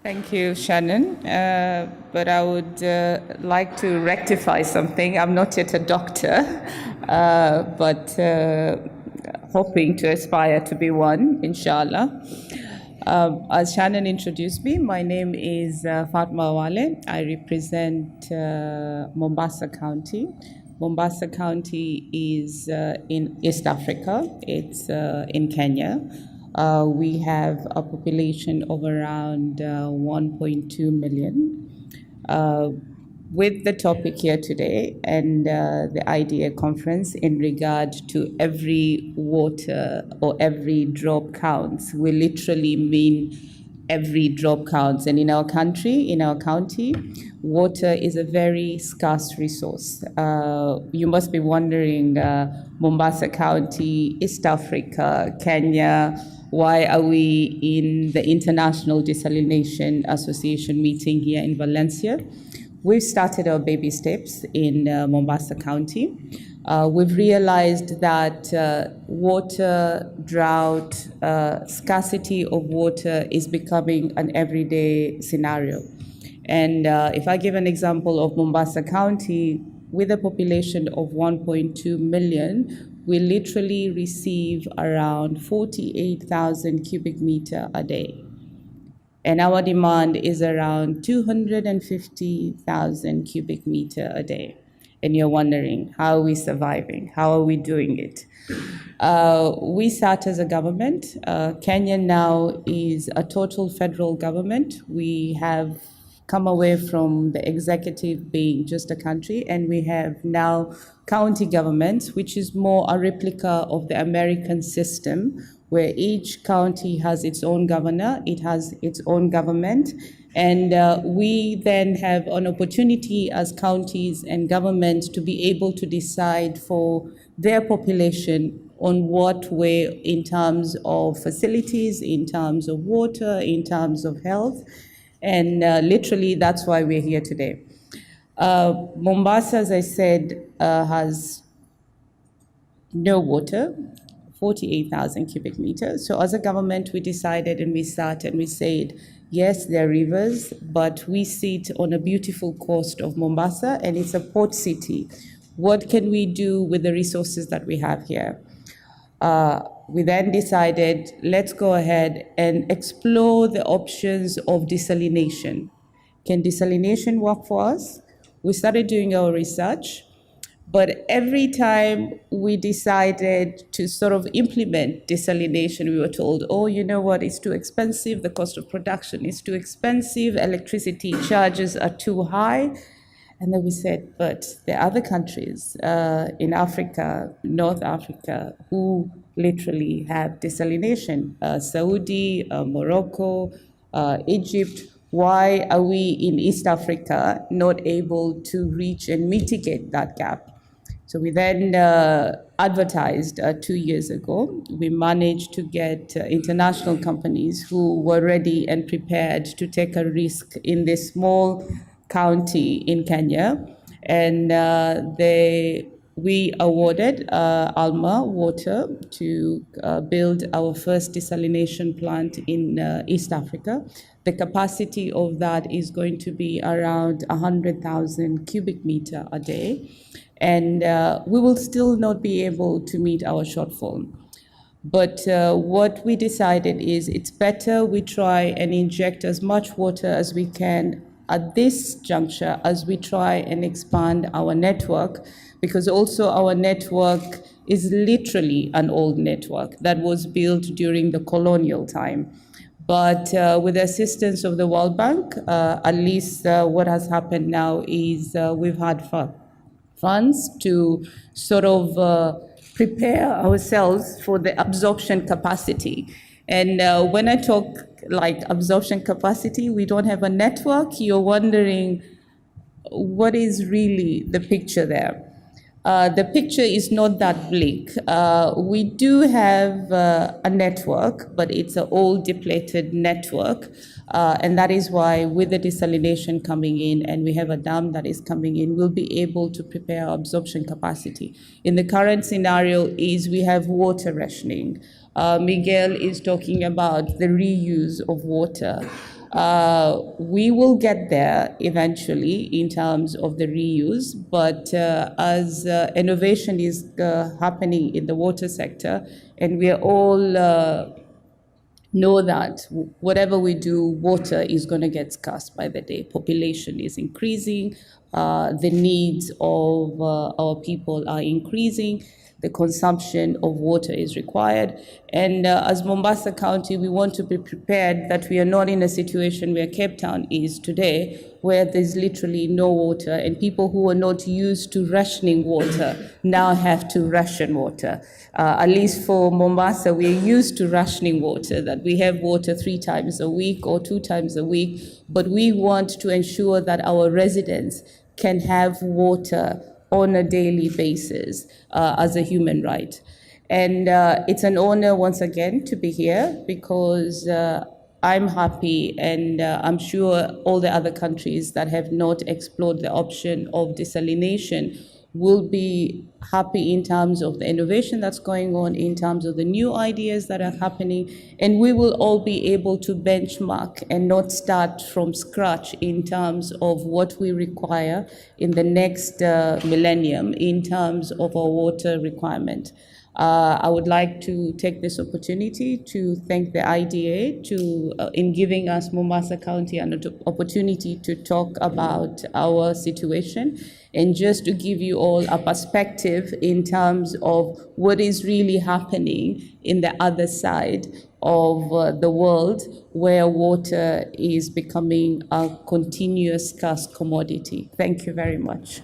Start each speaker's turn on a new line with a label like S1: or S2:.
S1: Thank you, Shannon. But I would like to rectify something. I'm not yet a doctor, but hoping to aspire to be one, inshallah. As Shannon introduced me, my name is Fatma Awale. I represent Mombassa County. Mombassa County is in East Africa. It's in Kenya. We have a population of around 1.2 million. With the topic here today and the IDEA conference in regard to every water or every drop counts, we literally mean every drop counts. And in our country, in our county, water is a very scarce resource. You must be wondering, Mombasa County, East Africa, Kenya, why are we in the International Desalination Association meeting here in Valencia? We've started our baby steps in Mombasa County. We've realized that water, drought, scarcity of water is becoming an everyday scenario. And if I give an example of Mombasa County, with a population of 1.2 million, we literally receive around 48,000 cubic meter a day. And our demand is around 250,000 cubic meter a day. And you're wondering, how are we surviving? How are we doing it? We sat as a government. Kenya now is a total federal government. We have come away from the executive being just a country, and we have now county governments, which is more a replica of the American system, where each county has its own governor, it has its own government, and we then have an opportunity as counties and governments to be able to decide for their population on what way in terms of facilities, in terms of water, in terms of health, and literally that's why we're here today. Mombasa, as I said, has no water, 48,000 cubic meters. So as a government, we decided and we sat and we said, yes, there are rivers, but we sit on a beautiful coast of Mombasa and it's a port city. What can we do with the resources that we have here? We then decided, let's go ahead and explore the options of desalination. Can desalination work for us? We started doing our research. But every time we decided to sort of implement desalination, we were told, oh, you know what, it's too expensive, the cost of production is too expensive, electricity charges are too high. And then we said, but there are other countries in Africa, North Africa, who literally have desalination. Saudi, Morocco, Egypt. Why are we in East Africa not able to reach and mitigate that gap? So we then advertised 2 years ago. We managed to get international companies who were ready and prepared to take a risk in this small county in Kenya. And we awarded Alma Water to build our first desalination plant in East Africa. The capacity of that is going to be around 100,000 cubic meter a day. And we will still not be able to meet our shortfall. But what we decided is it's better we try and inject as much water as we can at this juncture as we try and expand our network, because also our network is literally an old network that was built during the colonial time. But with the assistance of the World Bank, at least what has happened now is we've had funds to sort of prepare ourselves for the absorption capacity. And when I talk like absorption capacity, we don't have a network. You're wondering what is really the picture there. The picture is not that bleak. We do have a network, but it's an old depleted network. And that is why with the desalination coming in, and we have a dam that is coming in, we'll be able to prepare our absorption capacity. In the current scenario is we have water rationing. Miguel is talking about the reuse of water. We will get there eventually in terms of the reuse, but as innovation is happening in the water sector, and we are all know that whatever we do, water is going to get scarce by the day. Population is increasing, the needs of our people are increasing, the consumption of water is required. And as Mombasa County, we want to be prepared that we are not in a situation where Cape Town is today, where there's literally no water, and people who are not used to rationing water now have to ration water. At least for Mombasa, we're used to rationing water, that we have water 3 times a week or 2 times a week, but we want to ensure that our residents can have water on a daily basis as a human right. And it's an honor once again to be here, because I'm happy, and I'm sure all the other countries that have not explored the option of desalination will be happy in terms of the innovation that's going on, in terms of the new ideas that are happening, and we will all be able to benchmark and not start from scratch in terms of what we require in the next millennium in terms of our water requirement. I would like to take this opportunity to thank the IDA in giving us, Mombasa County, an opportunity to talk about our situation, and just to give you all a perspective in terms of what is really happening in the other side of the world, where water is becoming a continuous scarce commodity. Thank you very much.